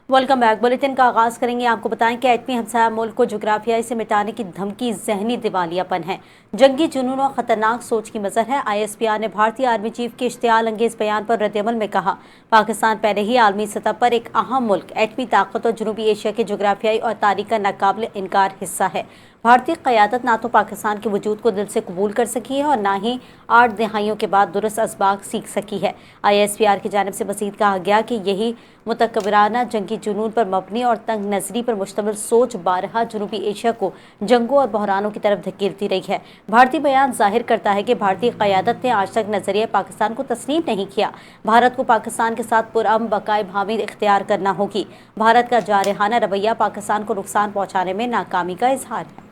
Welcome back. Bulletin का आगाज करेंगे। आपको बताएं कि एटमी हमसाया मुल्क को जोग्राफियाई से मिटाने की धमकी जहनी दिवालियापन है, जंगी जुनून और खतरनाक सोच की मजहर है। ISPR ने भारतीय आर्मी चीफ के इश्तियाल अंगेज बयान पर रद्दअमल में कहा, पाकिस्तान पहले ही आलमी सतह पर एक अहम मुल्क, एटमी ताकत और जनूबी एशिया के जोग्राफियाई और तारीख का नाकाबिल इनकार हिस्सा है। भारतीय क़यादत ना तो पाकिस्तान के वजूद को दिल से कबूल कर सकी है और ना ही 8 दहाइयों के बाद दुरुस्त असबाक सीख सकी है। ISPR की जानिब से मज़ीद कहा गया कि यही मुतकब्बिराना जंगी जुनून पर मबनी और तंग नजरी पर मुश्तमिल सोच बारहा जनूबी एशिया को जंगों और बहरानों की तरफ धकेलती रही है। भारतीय बयान जाहिर करता है कि भारतीय क़यादत ने आज तक नजरिया पाकिस्तान को तस्लीम नहीं किया। भारत को पाकिस्तान के साथ पुरअमन बकाए हामी इख्तियार करना होगी। भारत का जारहाना रवैया पाकिस्तान को नुकसान पहुँचाने में नाकामी का इजहार है।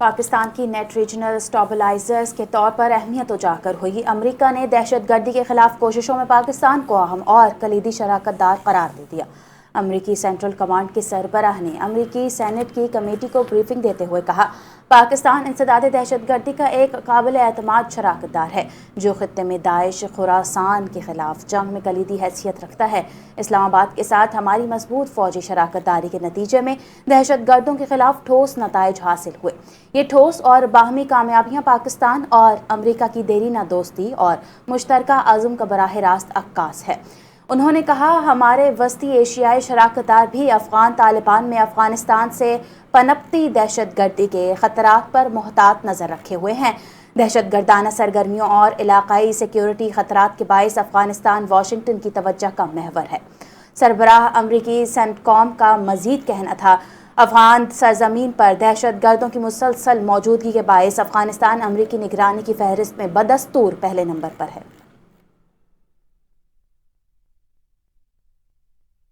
पाकिस्तान की नेट रीजनल स्टेबलाइजर्स के तौर पर अहमियत उजागर हुई। अमेरिका ने दहशतगर्दी के खिलाफ कोशिशों में पाकिस्तान को अहम और कलीदी शराकतदार करार दे दिया। अमेरिकी सेंट्रल कमांड के सरबराह ने अमेरिकी सेनेट की कमेटी को ब्रीफिंग देते हुए कहा, पाकिस्तान इंसदाद दहशतगर्दी का एक काबिल एतमाद शराकतदार है जो खित्ते में दाइश खुरासान के खिलाफ जंग में कलीदी हैसियत रखता है। इस्लामाबाद के साथ हमारी मजबूत फौजी शराकतदारी के नतीजे में दहशतगर्दों के खिलाफ ठोस नताइज हासिल हुए। ये ठोस और बाहमी कामयाबियाँ पाकिस्तान और अमेरिका की देरीना दोस्ती और मुश्तरका अज़्म का बराह रास्त अक्कास है। उन्होंने कहा, हमारे वस्ती एशियाई शराकतदार भी अफगान तालिबान में अफगानिस्तान से पनपती दहशतगर्दी के खतरात पर मुहतात नज़र रखे हुए हैं। दहशतगर्दाना सरगर्मियों और इलाकाई सिक्योरिटी खतरात के बायस अफगानिस्तान वाशिंगटन की तवज्जो का महवर है। सरबराह अमरीकी सेंटकॉम का मजीद कहना था, अफगान सरजमीन पर दहशतगर्दों की मुसलसल मौजूदगी के बायस अफगानिस्तान अमरीकी निगरानी की फहरिस्त में बदस्तूर पहले नंबर पर है।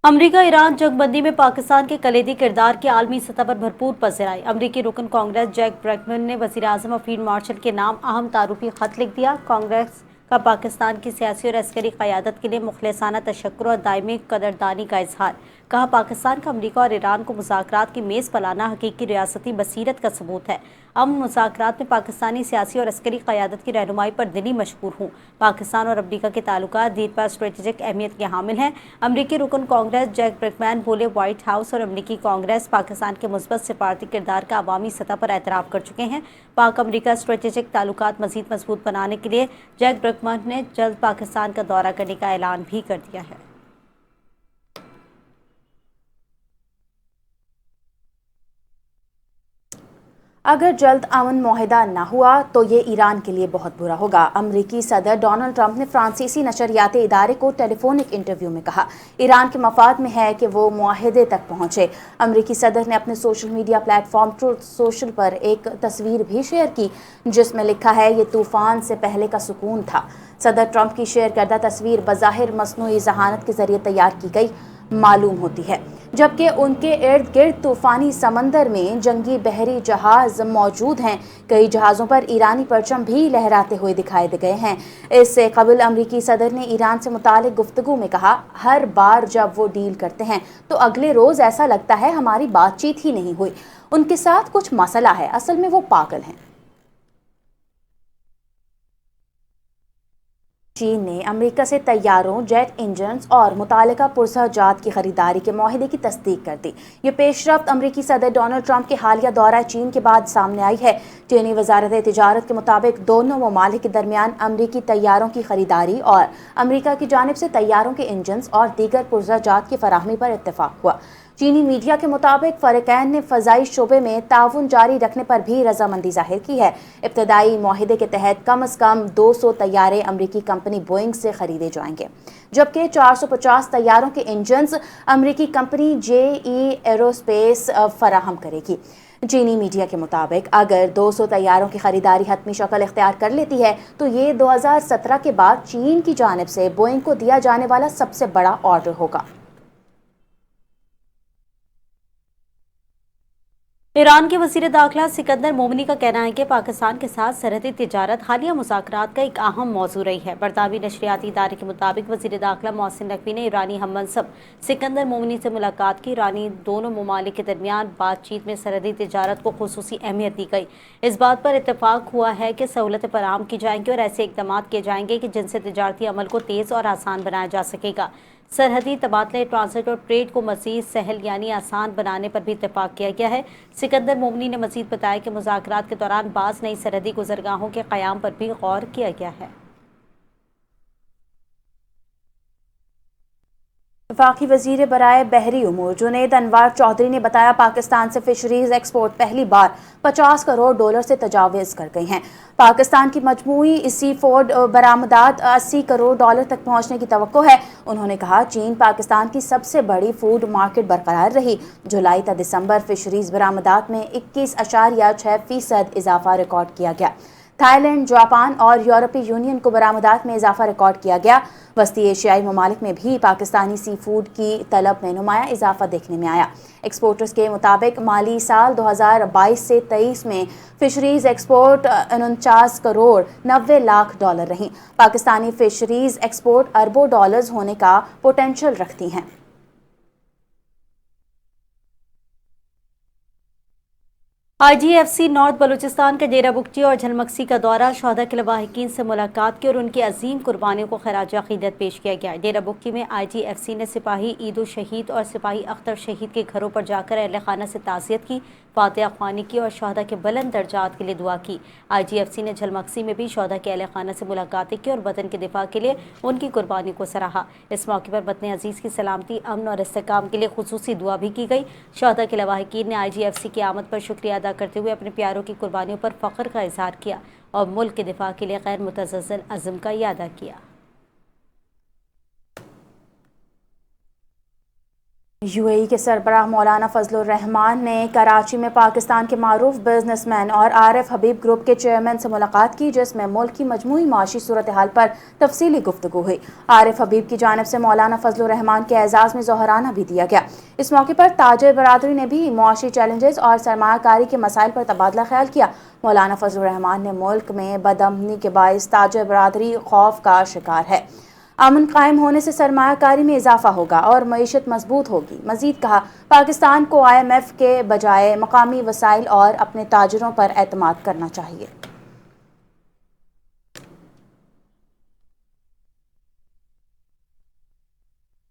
अमरीका ईरान जंगबंदी में पाकिस्तान के कलीदी किरदार की आलमी सतह पर भरपूर पसर आई। अमरीकी रुकन कांग्रेस जैक ब्रैकमैन ने वज़ीर आज़म और फील्ड मार्शल के नाम अहम तारुफी खत लिख दिया। कांग्रेस का पाकिस्तान की सियासी और अस्करी क़यादत के लिए मुखलिसाना तशक्कुर और दायमी कदरदानी का इजहार। कहा, पाकिस्तान का अमरीका और ईरान को मुज़ाकरात की मेज़ पर लाना हकीकी रियासती बसीरत का सबूत है। अमन मुज़ाकरात में पाकिस्तानी सियासी और अस्करी क़यादत की रहनुमाई पर दिली मशहूर हूँ। पाकिस्तान और अमरीका के ताल्लुकात दीर पर स्ट्रेटेजिक अहमियत के हामिल हैं। अमरीकी रुकन कांग्रेस जैक ब्रैकमैन बोले, व्हाइट हाउस और अमरीकी कांग्रेस पाकिस्तान के मुस्बत सिफारती किरदार का अवामी सतह पर एतराफ़ कर चुके हैं। पाक अमरीका स्ट्रेटेजिक ताल्लुकात मज़ीद मजबूत बनाने के लिए जैक ब्रैकमैन ने जल्द पाकिस्तान का दौरा करने का ऐलान भी कर दिया है। अगर जल्द अमन मुआहिदा न हुआ तो ये ईरान के लिए बहुत बुरा होगा। अमरीकी सदर डोनाल्ड ट्रंप ने फ्रांसीसी नशरियाती इदारे को टेलीफोनिक इंटरव्यू में कहा, ईरान के मफाद में है कि वो मुआहिदे तक पहुंचे। अमरीकी सदर ने अपने social media platform truth social पर एक तस्वीर भी शेयर की जिसमें लिखा है, ये तूफान से पहले का सुकून था। सदर ट्रंप की शेयर करदा तस्वीर बज़ाहिर मसनूई ज़हानत के जरिए तैयार की गई मालूम होती है, जबकि उनके इर्द गिर्द तूफानी समंदर में जंगी बहरी जहाज मौजूद हैं। कई जहाज़ों पर ईरानी परचम भी लहराते हुए दिखाई दे गए हैं। इससे कबल अमरीकी सदर ने ईरान से मुतालिक गुफ्तगू में कहा, हर बार जब वो डील करते हैं तो अगले रोज़ ऐसा लगता है हमारी बातचीत ही नहीं हुई, उनके साथ कुछ मसला है, असल में वो पागल हैं। चीन ने अमेरिका से तैयारों, जेट इंजन्स और मुतालिका पुरज़हजात की खरीदारी के मुआहिदे की तस्दीक कर दी। ये पेशरफ्त अमेरिकी सदर डोनाल्ड ट्रंप के हालिया दौरा चीन के बाद सामने आई है। चीनी वजारत तिजारत के मुताबिक दोनों ममालिक के दरमियान अमरीकी तैयारों की खरीदारी और अमरीका की जानिब से तैयारों के इंजन्स और दीगर पुरज़हजात की फराहमी पर इत्तेफाक हुआ। चीनी मीडिया के मुताबिक फ़रीक़ैन ने फ़ज़ाई शोबे में ताउन जारी रखने पर भी रजामंदी जाहिर की है। इब्तदाई मुआहिदे के तहत कम अज़ कम 200 तैयारे अमरीकी कंपनी बोइंग से खरीदे जाएंगे, जबकि 450 तैयारों के इंजन्स अमरीकी कंपनी JE एरोस्पेस फराहम करेगी। चीनी मीडिया के मुताबिक अगर 200 तैयारों की खरीदारी हतमी शक्ल इख्तियार कर लेती है तो ये 2017 के बाद चीन की जानिब से बोइंग को दिया जाने वाला सबसे बड़ा ऑर्डर होगा। ईरान के वज़ीर दाखिला सिकंदर मोमनी का कहना है कि पाकिस्तान के साथ सरहदी तिजारत हालिया मुज़ाकरात का एक अहम मौजू रही है। बरतानवी नशरियाती इदारे के मुताबिक वज़ीर दाखिला मोहसिन नकवी ने ईरानी हममनसब सिकंदर मोमनी से मुलाकात की। ईरानी दोनों ममालिक के दरमियान बातचीत में सरहदी तिजारत को खुसूसी अहमियत दी गई। इस बात पर इत्तफाक हुआ है कि सहूलतें फराहम की जाएंगी और ऐसे इकदाम किए जाएंगे कि जिनसे तिजारती अमल को तेज़ और आसान बनाया जा सकेगा। सरहदी तबादले, ट्रांसिट और ट्रेड को मज़ीद सहल यानी आसान बनाने पर भी इत्तेफाक किया गया है। सिकंदर मोमनी ने मज़ीद बताया कि मुज़ाकरात के दौरान बाज़ नई सरहदी गुज़रगाहों के क़याम पर भी गौर किया गया है। वफाकी वज़ीर बराए बहरी उमूर जुनैद अनवर चौधरी ने बताया पाकिस्तान से फिशरीज एक्सपोर्ट पहली बार 50 करोड़ डॉलर से तजावेज़ कर गई हैं। पाकिस्तान की मजमूई सी फूड बरामदात 80 करोड़ डॉलर तक पहुंचने की तवक्को है। उन्होंने कहा चीन पाकिस्तान की सबसे बड़ी फूड मार्केट बरकरार रही। जुलाई ta दिसंबर फिशरीज बरामदात में 21.6% इजाफा रिकॉर्ड किया गया। थाईलैंड, जापान और यूरोपीय यूनियन को बरामदात में इजाफा रिकॉर्ड किया गया। वस्ती एशियाई ममालिक में भी पाकिस्तानी सी फूड की तलब में नुमाया इजाफा देखने में आया। एक्सपोर्टर्स के मुताबिक माली साल 2022 से 23 में fisheries export 49 crore 90 lakh dollar रही। पाकिस्तानी फिशरीज एक्सपोर्ट अरबों डॉलर्स होने का पोटेंशियल रखती हैं। IGFC नॉर्थ बलूचिस्तान के डेरा बुगटी और झलमक्सी का दौरा, शहदा के लवाहिकीन से मुलाकात की और उनकी अजीम कुर्बानियों को खराज अकीदत पेश किया गया। डेरा बुगटी में IGFC ने सिपाही ईदो शहीद और सिपाही अख्तर शहीद के घरों पर जाकर अहले खाना से ताज़ियत की, फातिहा ख्वानी की और शहदा के बुलंद दर्जात के लिए दुआ की। IGFC ने झलमक्सी में भी शहदा के अहले खाना से मुलाकातें की और वतन के दिफा के लिए उनकी कुर्बानी को सराहा। इस मौके पर वतन अजीज़ की सलामती, अमन और इस्तेकाम के लिए खुसूसी दुआ भी की गई। शहदा के लवाहिकीन ने IGFC की आमद पर शुक्रिया अदा करते हुए अपने प्यारों की कुर्बानियों पर फ़ख्र का इजहार किया और मुल्क के दिफा के लिए गैर मुतज़्ज़ल अज़्म का इयादा किया। UAE के सरबराह मौलाना फजलुर रहमान ने कराची में पाकिस्तान के मारूफ बिजनेसमैन और आरिफ हबीब ग्रुप के चेयरमैन से मुलाकात की, जिसमें मुल्क की मजमूई माशी सूरत हाल पर तफसीली गुफ्तगू हुई। आरिफ हबीब की जानिब से मौलाना फजलुर रहमान के एजाज़ में ज़ोहराना भी दिया गया। इस मौके पर ताजिर बरादरी ने भी मुआशी चैलेंजेस और सरमायाकारी के मसाइल पर तबादला ख्याल किया। मौलाना फजलुर रहमान ने मुल्क में बदअमनी के बाइस ताजिर बरादरी खौफ का शिकार है। अमन कायम होने से सरमायाकारी में इजाफा होगा और मईशत मजबूत होगी। मजीद कहा पाकिस्तान को IMF के बजाय मकामी वसाइल और अपने ताजिरों पर एतमाद करना चाहिए।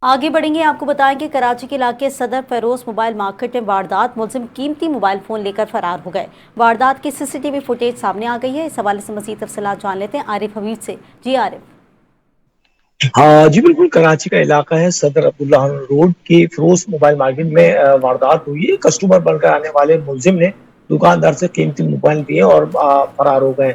आगे बढ़ेंगे, आपको बताएं कि कराची के इलाके सदर फेरोज मोबाइल मार्केट में वारदात, मुलजिम कीमती मोबाइल फ़ोन लेकर फरार हो गए। वारदात की CCTV फुटेज सामने आ गई है। इस हवाले से मज़ीद तफसीलात जान लेते हैं आरिफ हबीब से। जी आरिफ। हाँ जी बिल्कुल, कराची का इलाका है सदर अब्दुल्ला रोड की फिरोज मोबाइल मार्केट में वारदात हुई है। कस्टमर बनकर आने वाले मुलजिम ने दुकानदार से कीमती मोबाइल दिए और फरार हो गए।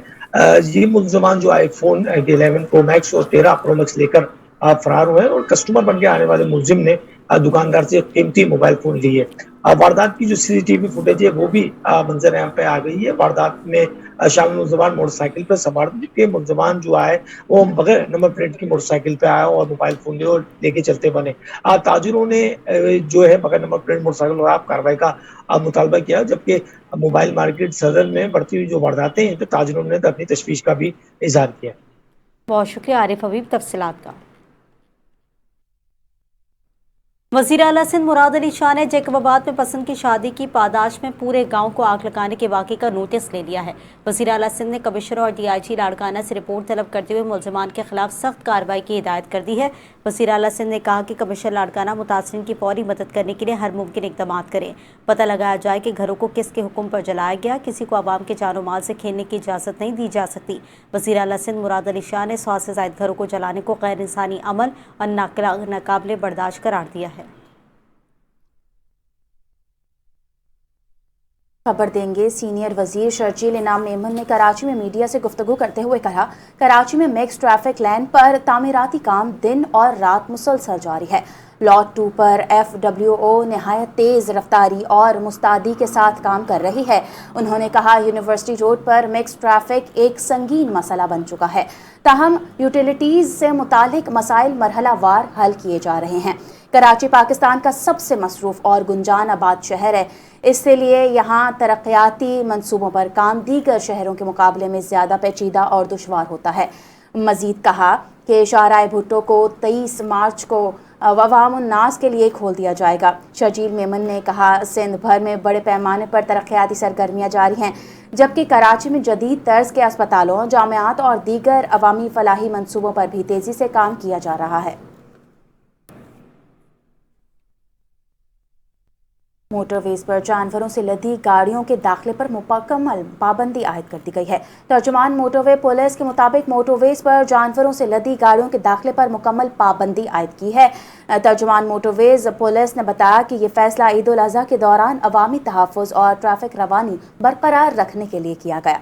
ये मुलजमान जो आईफोन 11 प्रो मैक्स और 13 प्रो मैक्स लेकर फरार हुए और कस्टमर बनकर आने वाले मुलजिम ने दुकानदार से कीमती मोबाइल फोन लिए। वारदात की जो CCTV फुटेज है वो भी मंजर आम पे आ गई है। वारदात में शामिल मुलजमान मोटरसाइकिल पर सवार थे, जबकि मुलजमान जो आए वो बगैर नंबर प्लेट की मोटरसाइकिल पे आया और मोबाइल फोन लिए और लेके चलते बने। ताजिरों ने जो है बगैर नंबर प्लेट मोटरसाइकिल और कार्रवाई का मुतालबा किया, जबकि मोबाइल मार्केट सदर में बढ़ती हुई जो वारदातें हैं तो ताजिरों ने अपनी तशवीश का भी इजहार किया। बहुत शुक्रिया आरिफ हबीब तफसीलात का। वज़ीर आला सिंध मुराद अली शाह ने जैकबाबाद में पसंद की शादी की पादाश में पूरे गांव को आग लगाने के वाक़े का नोटिस ले लिया है। वज़ीर आला सिंध ने कमिश्नर और DIG लाड़काना से रिपोर्ट तलब करते हुए मुलजमान के खिलाफ सख्त कार्रवाई की हिदायत कर दी है। वज़ीर आला सिंध ने कहा कि कमिश्नर लाड़काना मुतासरीन की फौरी मदद करने के लिए हर मुमकिन इक़दाम करें। पता लगाया जाए कि घरों को किसके हुक्म पर जलाया गया। किसी को आवाम के जानो माल से खेलने की इजाज़त नहीं दी जा सकती। वज़ीर आला सिंध मुराद अली शाह ने 100 से ज़ायद घरों को जलाने को गैर इंसानी अमल और नाकाबिले बर्दाश्त करार दिया है। खबर देंगे सीनियर वजीर शर्जील इनाम मेमन ने कराची में मीडिया से गुफ्तगू करते हुए कहा, कराची में मिक्स ट्रैफिक लाइन पर तामीराती काम दिन और रात मुसलसल जारी है। लॉट 2 पर FWO नहायत तेज़ रफ्तारी और मुस्तैदी के साथ काम कर रही है। उन्होंने कहा यूनिवर्सिटी रोड पर मिक्स ट्रैफिक एक संगीन मसला बन चुका है, ताहम यूटिलिटीज़ से मुतालिक मसाइल मरहला वार हल किए जा रहे हैं। کراچی پاکستان کا سب سے مصروف اور گنجان آباد شہر ہے، اس لیے یہاں ترقیاتی منصوبوں پر کام دیگر شہروں کے مقابلے میں زیادہ پیچیدہ اور دشوار ہوتا ہے۔ مزید کہا کہ شاہراہ بھٹو کو 23 مارچ کو عوام الناس کے لیے کھول دیا جائے گا۔ شرجیل میمن نے کہا سندھ بھر میں بڑے پیمانے پر ترقیاتی سرگرمیاں جاری ہیں، جبکہ کراچی میں جدید طرز کے اسپتالوں، جامعات اور دیگر عوامی فلاحی منصوبوں پر بھی تیزی سے کام کیا جا رہا ہے۔ موٹر ویز پر جانوروں سے لدی گاڑیوں کے داخلے پر مکمل پابندی عائد کر دی گئی ہے۔ ترجمان موٹر وے پولیس کے مطابق موٹر ویز پر جانوروں سے لدی گاڑیوں کے داخلے پر مکمل پابندی عائد کی ہے۔ ترجمان موٹر ویز پولیس نے بتایا کہ یہ فیصلہ عید الاضحیٰ کے دوران عوامی تحفظ اور ٹریفک روانی برقرار رکھنے کے لیے کیا گیا۔